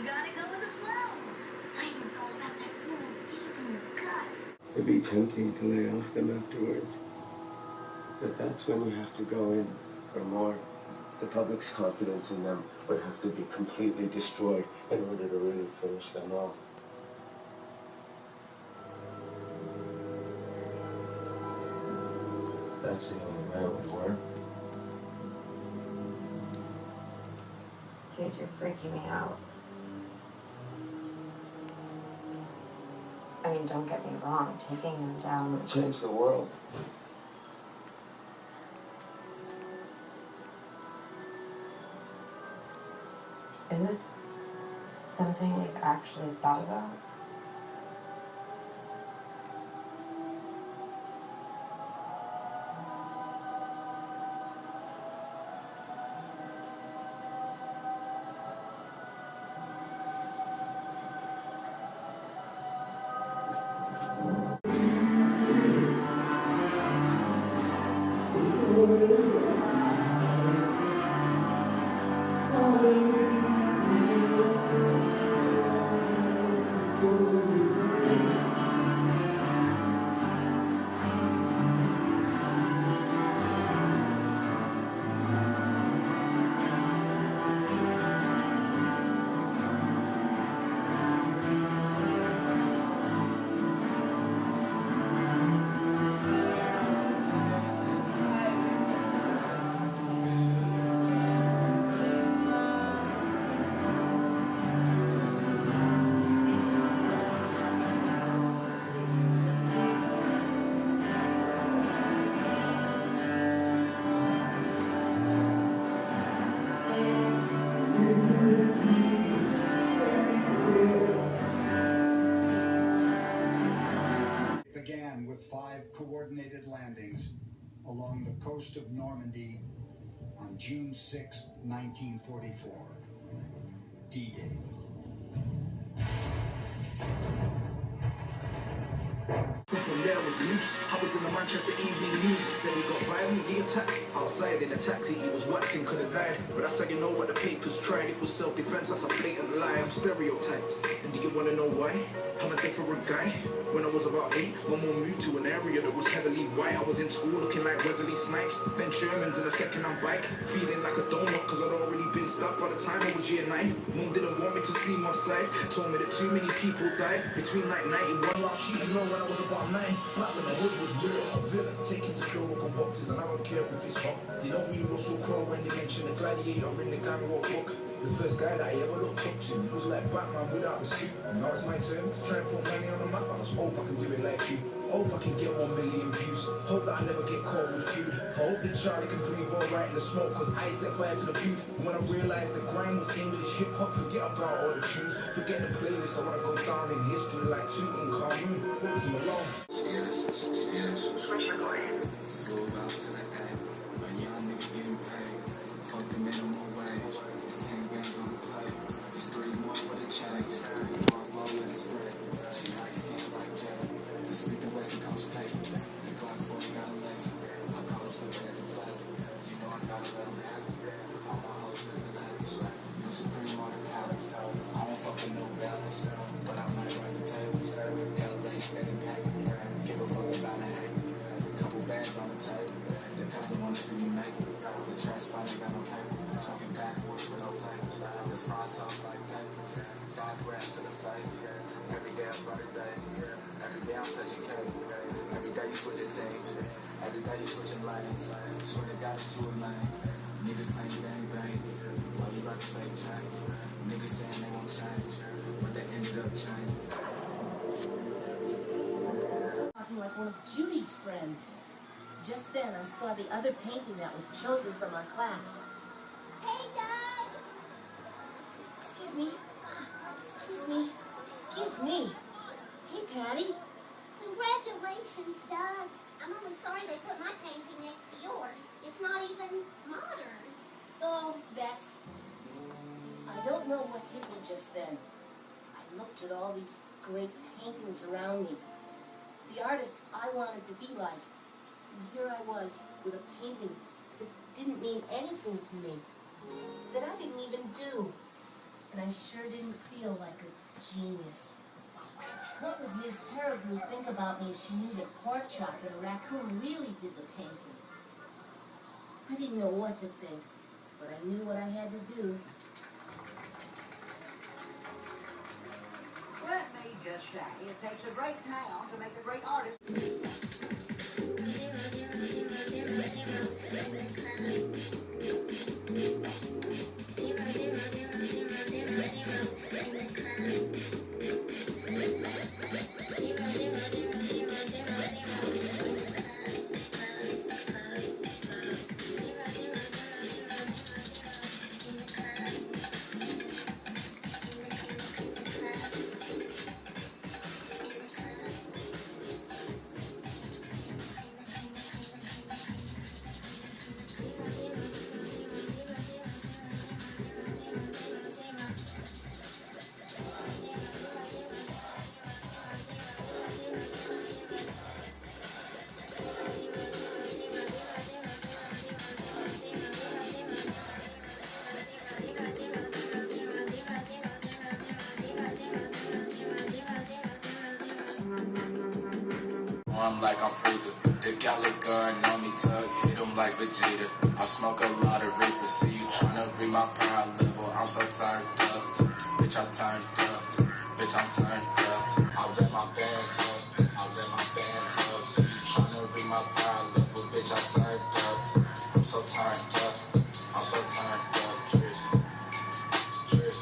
gotta go with the flow. Fighting's all about that feeling deep in your guts. It'd be tempting to lay off them afterwards. But that's when you have to go in for more. The public's confidence in them would have to be completely destroyed in order to really finish them off. That's the only way it would work. Dude, you're freaking me out. I mean, don't get me wrong, taking them down would Change the world. Is this something you've actually thought about? Coordinated landings along the coast of Normandy on June 6, 1944. D-Day. From there was loose. I was in the Manchester Evening News. Said he got violently attacked outside in a taxi. He was whacked and could have died. But that's how you know what the papers tried. It was self-defense. That's a blatant lie. I'm stereotyped. And do you want to know why? I'm a different guy. When I was about 8, my mom moved to an area that was heavily white. I was in school looking like Wesley Snipes. Then Shermans in a second-hand bike. Feeling like a donut because I'd already been stuck by the time I was year 9. Mom didn't want me to see my side. Told me that too many people died between like 91 last year. You know when I was about 9. Back when the hood was real. A villain taking secure local boxes. And I don't care if it's hot. They don't mean Russell Crowe when they mention the gladiator in the gang war book. The first guy that I ever looked up to was like Batman without the suit. Now it's my turn to try and put money on the map. I just hope I can do it like you. Hope I can get 1 million views. Hope that I never get caught with feud. Hope that Charlie can breathe alright in the smoke. Cause I set fire to the booth. When I realized the grind was English hip hop. Forget about all the tunes. Forget the playlist. I wanna go down in history like Tutankhamun. Rose Malone. Go out to the A. A young nigga getting paid. Fuck the minimum wage. It's 10 bands on the plate. It's 3 more for the change. Roll with a spread. She likes skin like Jay. The Smith and Wesson comes plate. The Glock 40 got a laser. I call him slipping at the plaza. You know I gotta let him have it. All my hoes living lavish. No Supreme on the palace. I don't fuck with no balance. But I might write the tables. LA spinning pack. Give a fuck about a hate. Couple bands on the table. The pastor wanna see me make it. The trash spot ain't got no cable. Talking backwards with no flavors. The front talk like papers. 5 grams to the face. Every day I'm running day. Every day I'm touching cake. Every day you switching teams. Every day you switching lanes. Swear to God that you a lane. Niggas bang bang bang. While you rockin' fake change. Niggas saying they won't change. But they ended up changing. Talking like one of Judy's friends. Just then, I saw the other painting that was chosen from our class. Hey, Doug! Excuse me. Excuse me. Excuse me. Hey, Patty. Congratulations, Doug. I'm only sorry they put my painting next to yours. It's not even modern. Oh, that's... I don't know what hit me just then. I looked at all these great paintings around me. The artists I wanted to be like. And here I was with a painting that didn't mean anything to me. That I didn't even do. and I sure didn't feel like a genius. What would Ms. Peregrine think about me if she knew that Pork Chop and a raccoon really did the painting? I didn't know what to think, but I knew what I had to do. Let me just say, it takes a great town to make a great artist. I'm like I'm freezing. The Gallagher on me tug, hit him like Vegeta. I smoke a lot of reefer, see you tryna read my power level. I'm so turned up, bitch, I'm turned up, bitch, I'm turned up. I wear my bands up, I wear my bands up. See you tryna read my power level, bitch, I'm turned up. I'm so turned up, I'm so turned up, drip, drip.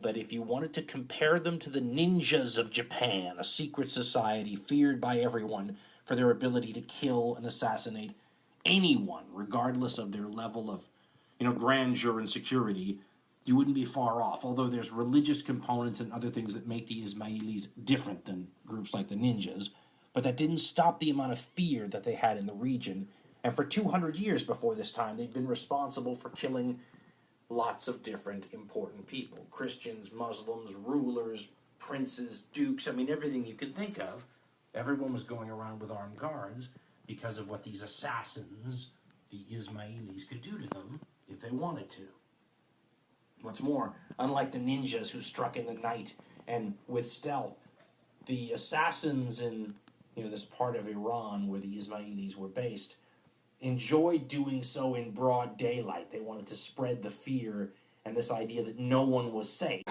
That if you wanted to compare them to the ninjas of Japan, a secret society feared by everyone for their ability to kill and assassinate anyone, regardless of their level of, grandeur and security, you wouldn't be far off, although there's religious components and other things that make the Ismailis different than groups like the ninjas, but that didn't stop the amount of fear that they had in the region. And for 200 years before this time, they'd been responsible for killing lots of different important people. Christians, Muslims, rulers, princes, dukes, I mean, everything you could think of. Everyone was going around with armed guards because of what these assassins, the Ismailis, could do to them if they wanted to. What's more, unlike the ninjas who struck in the night and with stealth, the assassins in this part of Iran where the Ismailis were based enjoyed doing so in broad daylight. They wanted to spread the fear and this idea that no one was safe.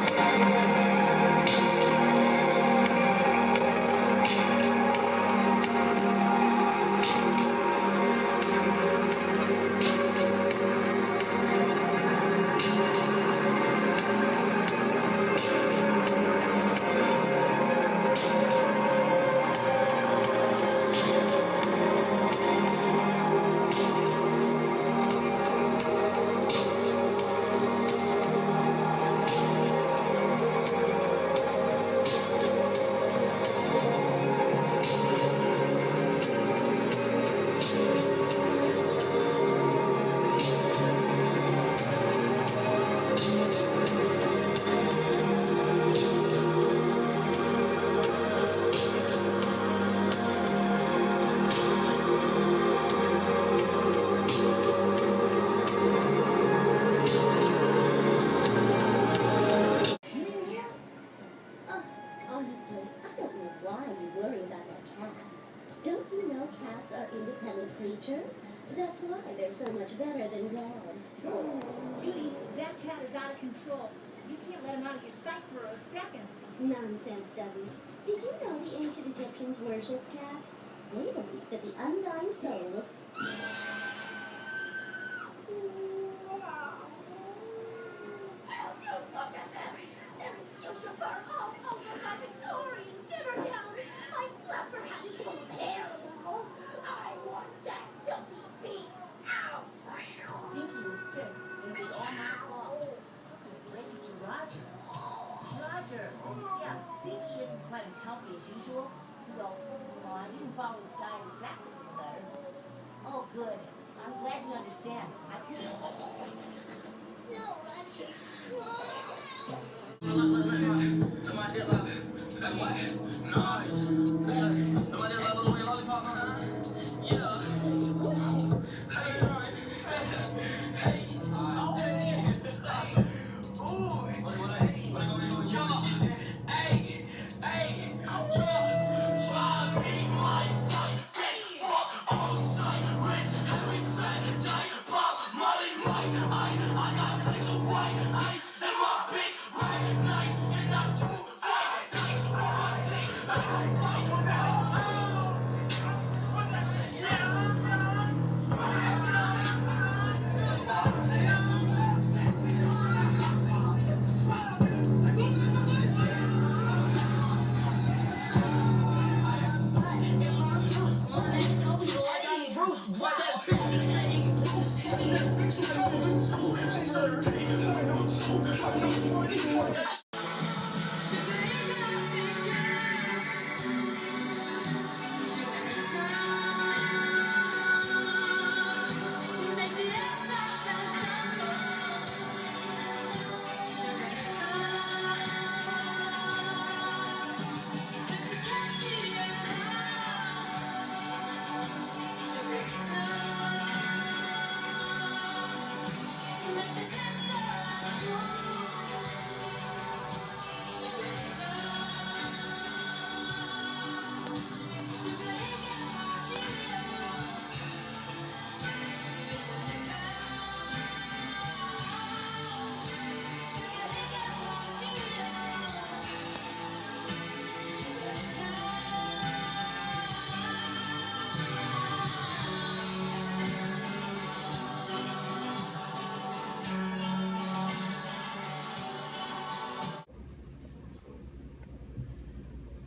Creatures. That's why they're so much better than dogs. Judy, that cat is out of control. You can't let him out of your sight for a second. Nonsense, Dougie. Did you know the ancient Egyptians worshipped cats? They believed that the undying soul of... Look at this! There is fuchsia fur all over my Victorian dinner gown. My flapper hat is full of hair balls. I want that filthy beast out! Stinky was sick, and it was all my fault. How could I break it to Roger? Roger! Yeah, Stinky isn't quite as healthy as usual. Well, I didn't follow his diet exactly to the letter. Oh, good. I'm glad you understand. No, Roger.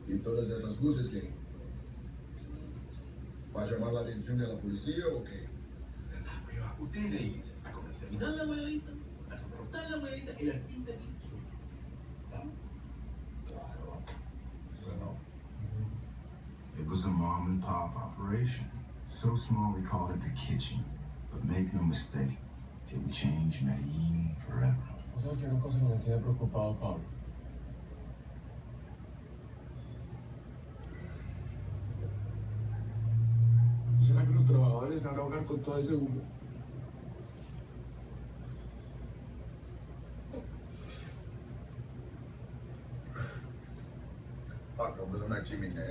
¿Y todas esas luces qué? ¿Va a llamar la atención de la policía o qué? ¿Ustedes a comercializar la huevita? para soportar la monedita, el artista tiene un sueño. ¿Estamos? Claro. Bueno. It was a mom and pop operation. So small they called it the kitchen. But make no mistake, it would change Medellin forever. ¿Sabes qué cosa que me tiene preocupado, Pablo? ¿Será que los trabajadores se van a ahogar con todo ese humo? Paco, pues una chimenea.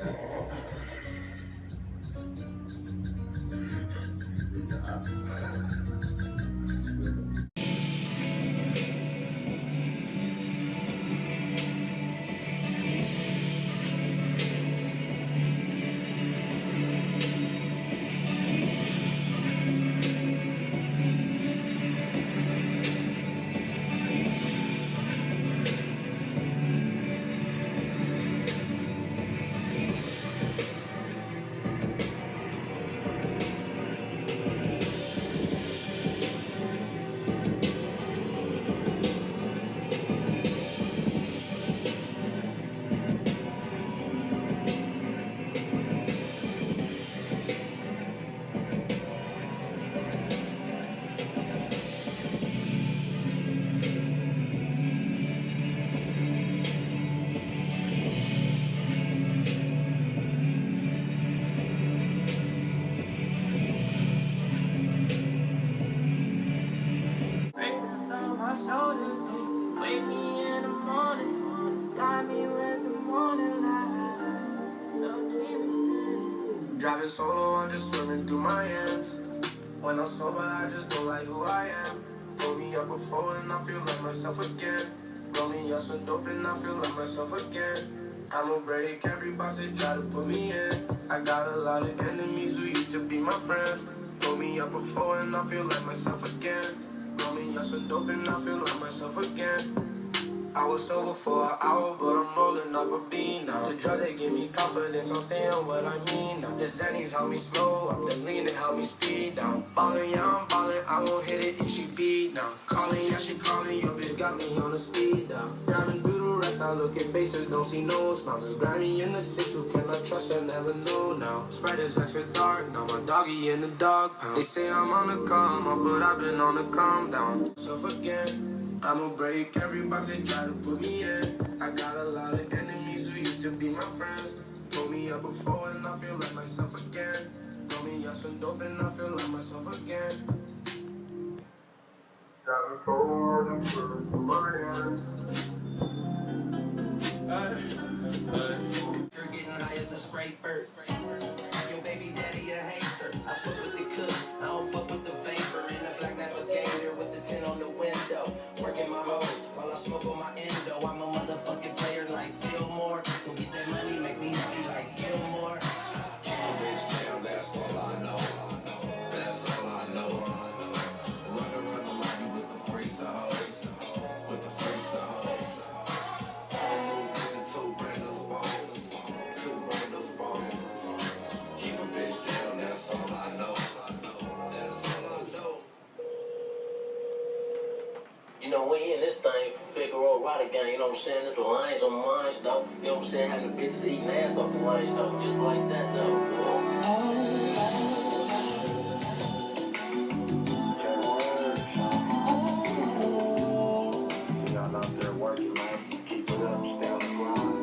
Wake me in the morning, guide me with the morning light. Don't keep me safe. Driving solo, I'm just swimming through my hands. When I'm sober, I just don't like who I am. Roll me up a four and I feel like myself again. Roll me up some dope and I feel like myself again. I'ma break every box they try to put me in. I got a lot of enemies who used to be my friends. Roll me up a four and I feel like myself again. Roll me up some dope and I feel like myself again. I was sober for an hour, but I'm rolling off a bean now. The drugs, they give me confidence, I'm saying what I mean now. The Xannies help me slow up, the lean, they help me speed down. Ballin', yeah, I'm ballin', I won't hit it if she beat now. Callin', yeah, she callin', your bitch got me on the speed down. Driving through the rest, I look at faces, don't see no smiles. It's grimy in the six, who can I trust, I never know now. Spread is extra dark, now my doggy in the dog pound. They say I'm on the come up, but I've been on the calm down. So again, I'ma break every box they try to put me in. I got a lot of enemies who used to be my friends. Pull me up before and I feel like myself again. Roll me up some dope and I feel like myself again. Driving forward and pulling through my hands. You're getting high as a scraper. Your baby daddy a hater. I fuck with the cook, I don't fuck with the vapor. In a black navigator with the tint on the window. Working my hoes while I smoke on my endo. I'm a motherfucking player like Fillmore. Go get that money, make me happy like Gilmore. Keep a bitch down, that's all I know. That's all I know. Run around the lobby with the freezer hoes. With the freezer hoes. Two brand new phones. Two brand new phones. Keep a bitch down, that's all I know. That's all I know. You know, we in this thing, Figaro Rod again, you know what I'm saying? This lines on mines, though. You know what I'm saying? Having bitches eating ass off the lines, though. Just like that, though. Y'all out there working, man. Keep it up, stay on the grind.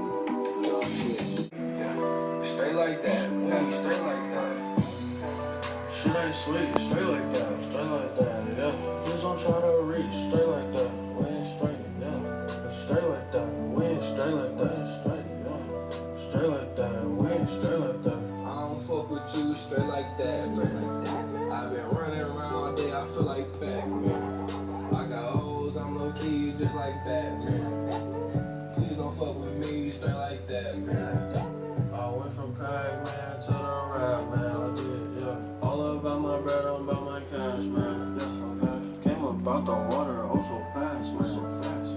Real shit. Yeah. Stay like that, yeah, stay like that. Shit ain't sweet, stay like that, yeah. Please don't try to reach, stay like that, we ain't straight, yeah. Stay like that, we ain't straight like that, straight, yeah. Stay like that, we ain't straight like that. I don't fuck with you, straight like that, man. I've been running around all day, I feel like Pac-Man. I got hoes, I'm low-key, just like that, man. Please don't fuck with me, straight like that, man. I went from Pac-Man to the rap, man, I did, yeah. All about my bread, I'm about my cash, man, yeah, okay. Came about the water, oh so fast, man, so fast.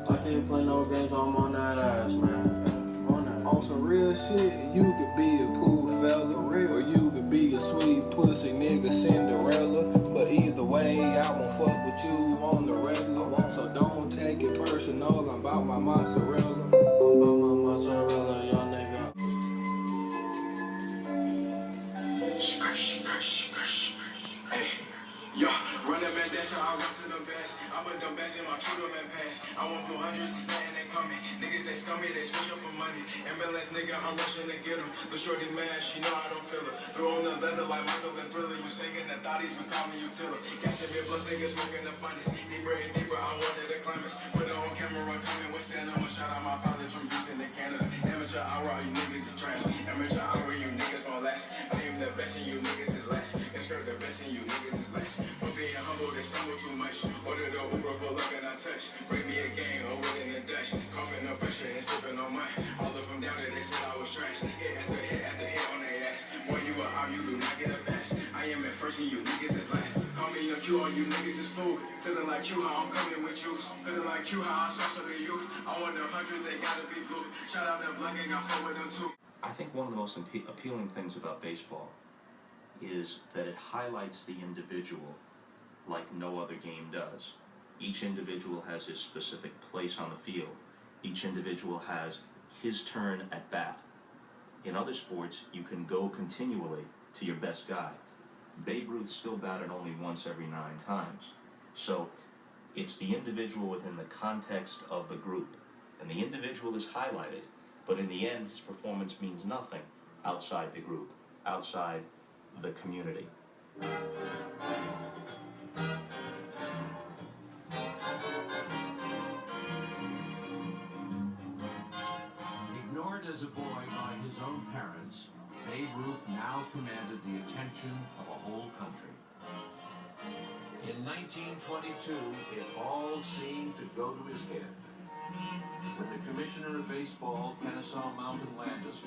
I can't play no games, I'm on that ass, man, yeah. On some real shit, you could be a cool fella, or you could be a sweet pussy nigga Cinderella. But either way, I won't fuck with you on the regular. mozzarella. I'm about my mozzarella, young nigga. Hey, yo, run that man, that's how I run to the best. I put them best in my true man pass. I want blue hundreds, man, they coming. Niggas, they scummy, they switch up for money. MLS nigga, I'm rushing to get him. The shorty mad, she know I don't feel her. Throw on the leather like Michael and Thriller. You singing the thotties, we call me Utilla. Gas your blood, niggas smoking the finest. Deeper and deeper, I wanted to climb it. Put it on camera, coming with stand. I'ma shout out my pilots from Houston to Canada. Amateur hour, you niggas is trash. Amateur hour, you niggas gon' last. I am the best and you niggas is last. And skirt the best and you niggas is last. For being humble, they stumble too much. Order the Uber, pull up and I touch. Bring me a game, or within the Dutch. Coughing no pressure and sipping on mine. All of them down there, they said I was trash. Hit after hit on their ass. Boy, you are out, you do not get a pass. I am at first and you niggas is last. Call me a Q, all you niggas is food. Feeling like you, how I'm coming with you. Feeling like you, how I sauce the youth. I want the hundreds, they gotta be blue. Shout out that blood gang, I fuck with them too. I think one of the most appealing things about baseball is that it highlights the individual like no other game does. Each individual has his specific place on the field. Each individual has his turn at bat. In other sports, you can go continually to your best guy. Babe Ruth still batted only once every 9 times. So it's the individual within the context of the group. And the individual is highlighted, but in the end, his performance means nothing outside the group, outside the community. Ignored as a boy by his own parents, Babe Ruth now commanded the attention of a whole country. In 1922, it all seemed to go to his head. When the commissioner of baseball, Kennesaw Mountain Landis,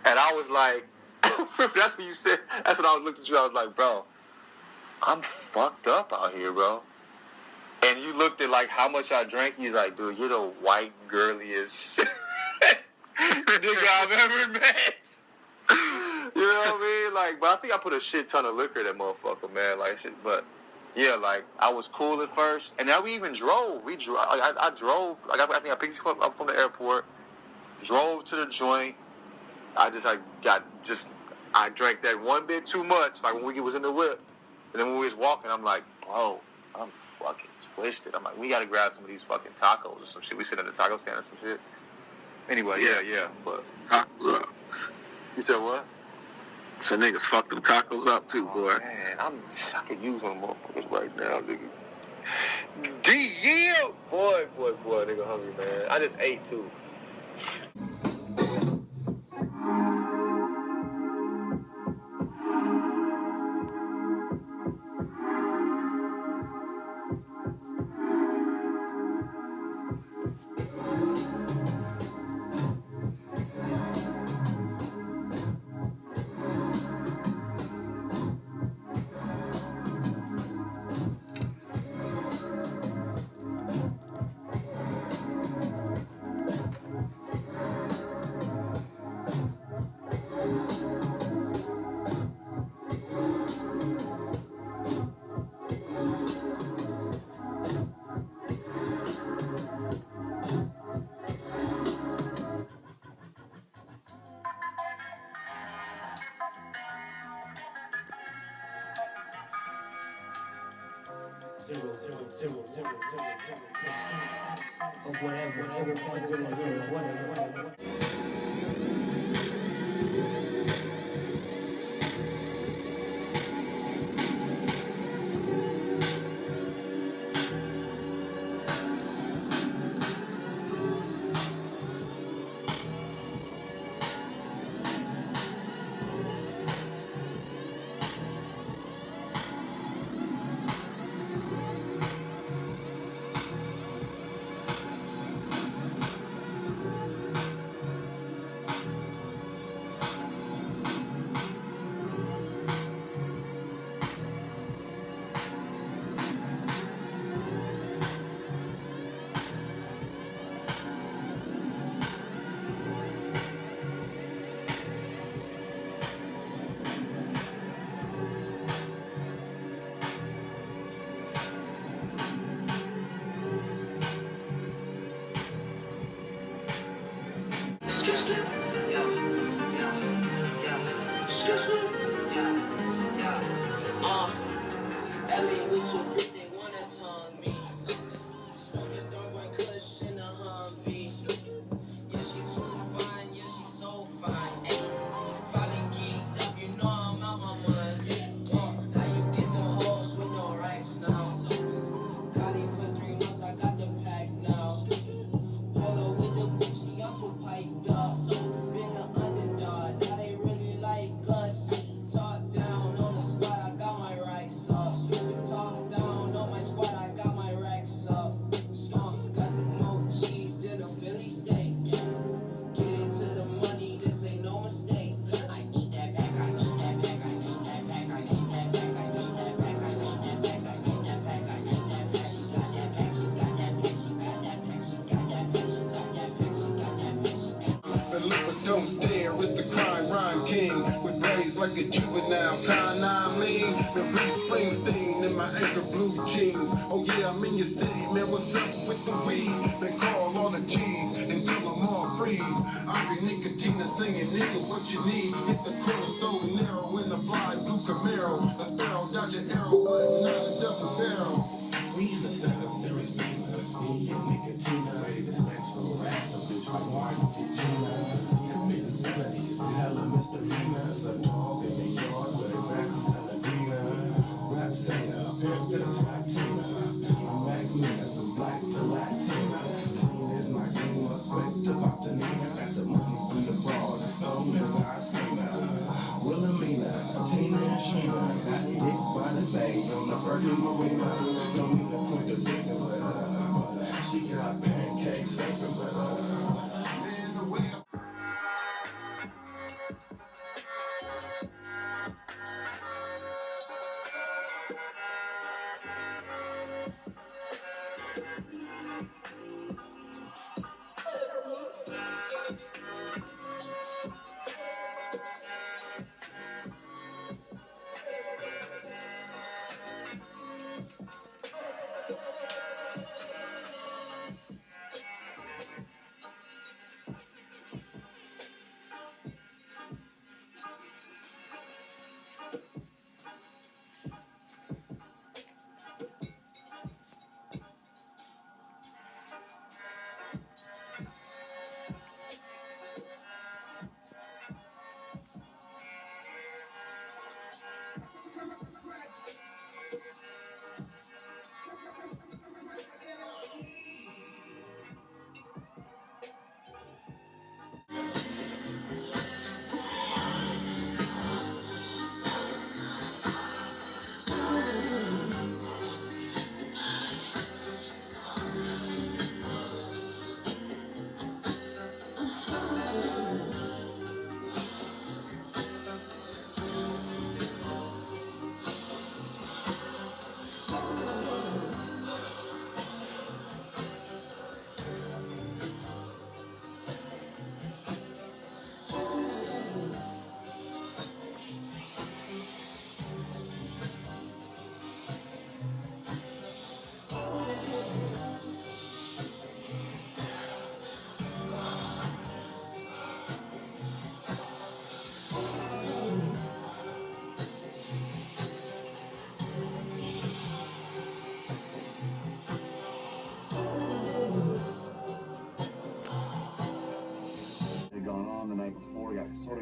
And I was like, that's what you said. That's when I looked at you. I was like, bro, I'm fucked up out here, bro. And you looked at like how much I drank. He's like, dude, you're the white girliest nigga I've ever met. You know what I mean? Like, but I think I put a shit ton of liquor in that motherfucker, man. Like shit, but yeah, like I was cool at first, and now we even drove. We drove. I drove. Like, I think I picked you up from the airport. Drove to the joint. I drank that one bit too much, like when we was in the whip. And then when we was walking, I'm like, bro, I'm fucking twisted. I'm like, we gotta grab some of these fucking tacos or some shit. We sit in the taco stand or some shit. Anyway, yeah. But you said what? So niggas fucked them tacos up too, boy. Man, I could use one of them motherfuckers right now, nigga. D-yeah! Boy, nigga hungry, man. I just ate, too. Or whatever. Don't stare, it's the crime rhyme king with braids like a juvenile kind. I mean, the Bruce Springsteen in my anchor blue jeans. Oh yeah, I'm in your city, man. What's up with the weed? Then call all the G's and tell them all freeze. Ivory Nicotina singing, nigga, what you need? Hit the corner so narrow in the fly blue Camaro. A sparrow dodge an arrow, but not a double barrel. We in the center, series beamers. Me and Nicotina, ready to snatch some racks. A bitch like Martin Gina. Hella misdemeanors, a dog in the yard with a grassy Saladina. Rap singer, pimp with a swag Tina. Tina Magna, from black to Latina. Tina is my team, quick to pop the Nina. Got the money from the broad, so Miss I Wilhelmina, Tina and Shina.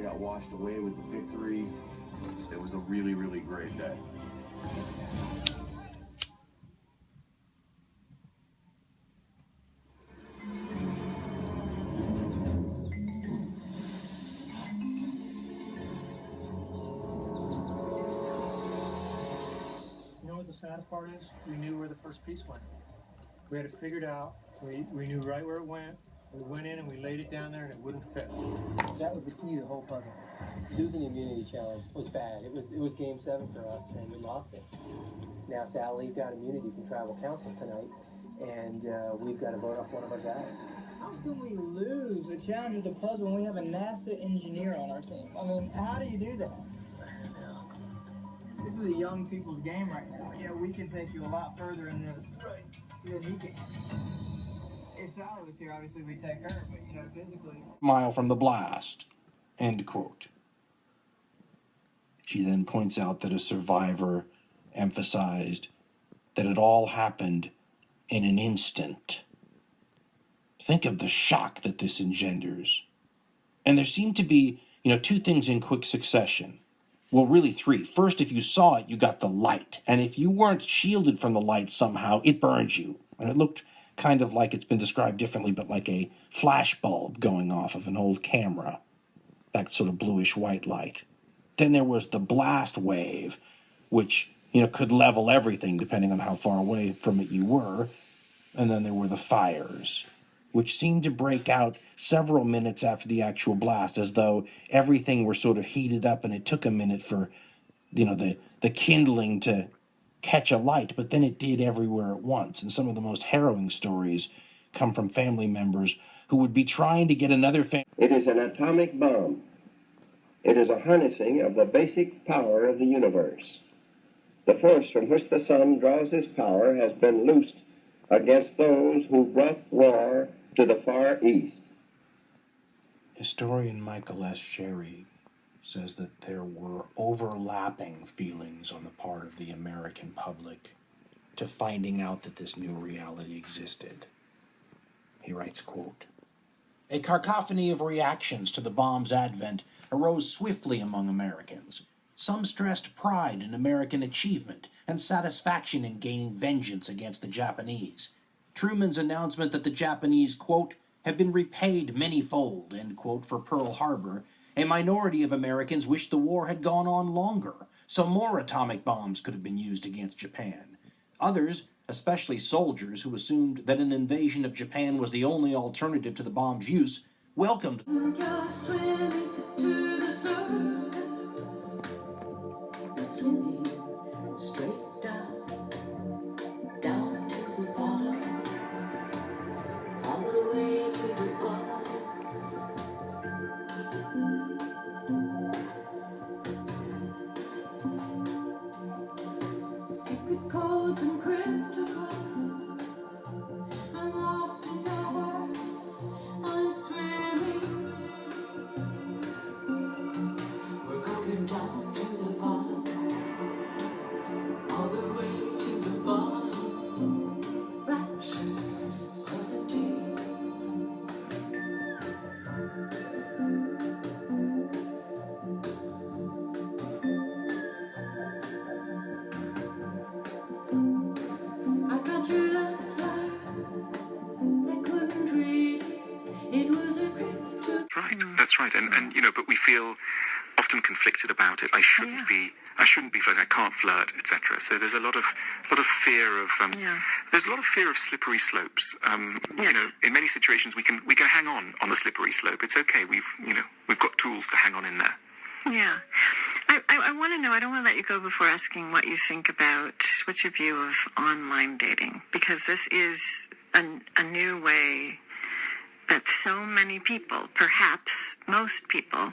got washed away with the victory. It was a really, really great day. You know what the saddest part is? We knew where the first piece went. We had it figured out. We knew right where it went. We went in and we laid it down there and it wouldn't fit. That was the key to the whole puzzle. Losing the immunity challenge was bad. It was game 7 for us and we lost it. Now Sally's got immunity from tribal council tonight and we've got to vote off one of our guys. How can we lose the challenge of the puzzle when we have a NASA engineer on our team? I mean, how do you do that? This is a young people's game right now. You know, we can take you a lot further in this than he can. If Sally was here, obviously we'd take her, but, you know, physically... Mile from the blast. End quote. She then points out that a survivor emphasized that it all happened in an instant. Think of the shock that this engenders. And there seemed to be, two things in quick succession. Well, really 3. First, if you saw it, you got the light. And if you weren't shielded from the light somehow, it burned you. And it looked kind of like, it's been described differently, but like a flash bulb going off of an old camera. That sort of bluish white light. Then there was the blast wave, which, could level everything depending on how far away from it you were. And then there were the fires, which seemed to break out several minutes after the actual blast, as though everything were sort of heated up and it took a minute for, the kindling to catch a light, but then it did everywhere at once. And some of the most harrowing stories come from family members who would be trying to get another family. It is an atomic bomb. It is a harnessing of the basic power of the universe. The force from which the sun draws its power has been loosed against those who brought war to the Far East. Historian Michael S. Sherry says that there were overlapping feelings on the part of the American public to finding out that this new reality existed. He writes, quote, "A cacophony of reactions to the bomb's advent arose swiftly among Americans. Some stressed pride in American achievement and satisfaction in gaining vengeance against the Japanese. Truman's announcement that the Japanese, quote, have been repaid manyfold, end quote, for Pearl Harbor. A minority of Americans wished the war had gone on longer, so more atomic bombs could have been used against Japan. Others, especially soldiers who assumed that an invasion of Japan was the only alternative to the bomb's use, welcomed swimming straight down to the bottom, all the way to the bottom. Secret codes and cryptograms, I'm lost in your words, I'm swimming. We're going down to the bottom. All the way to the bottom, rapture of the deep. I got your letter, I couldn't read it was a crypto. Right, that's right, and but we feel often conflicted about it. I shouldn't be flirting. I can't flirt, etc. So there's a lot of fear of there's a lot of fear of slippery slopes. In many situations we can hang on the slippery slope. It's okay. We've got tools to hang on in there. Yeah. I want to know, I don't want to let you go before asking what you think about, what's your view of online dating? Because this is a new way that so many people, perhaps most people,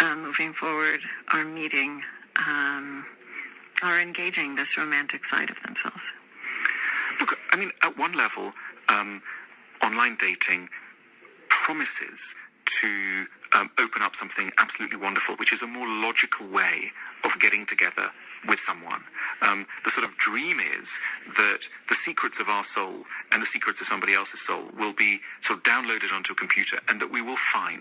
moving forward are meeting, are engaging this romantic side of themselves. Look, I mean, at one level, online dating promises to open up something absolutely wonderful, which is a more logical way of getting together with someone. The sort of dream is that the secrets of our soul and the secrets of somebody else's soul will be sort of downloaded onto a computer, and that we will find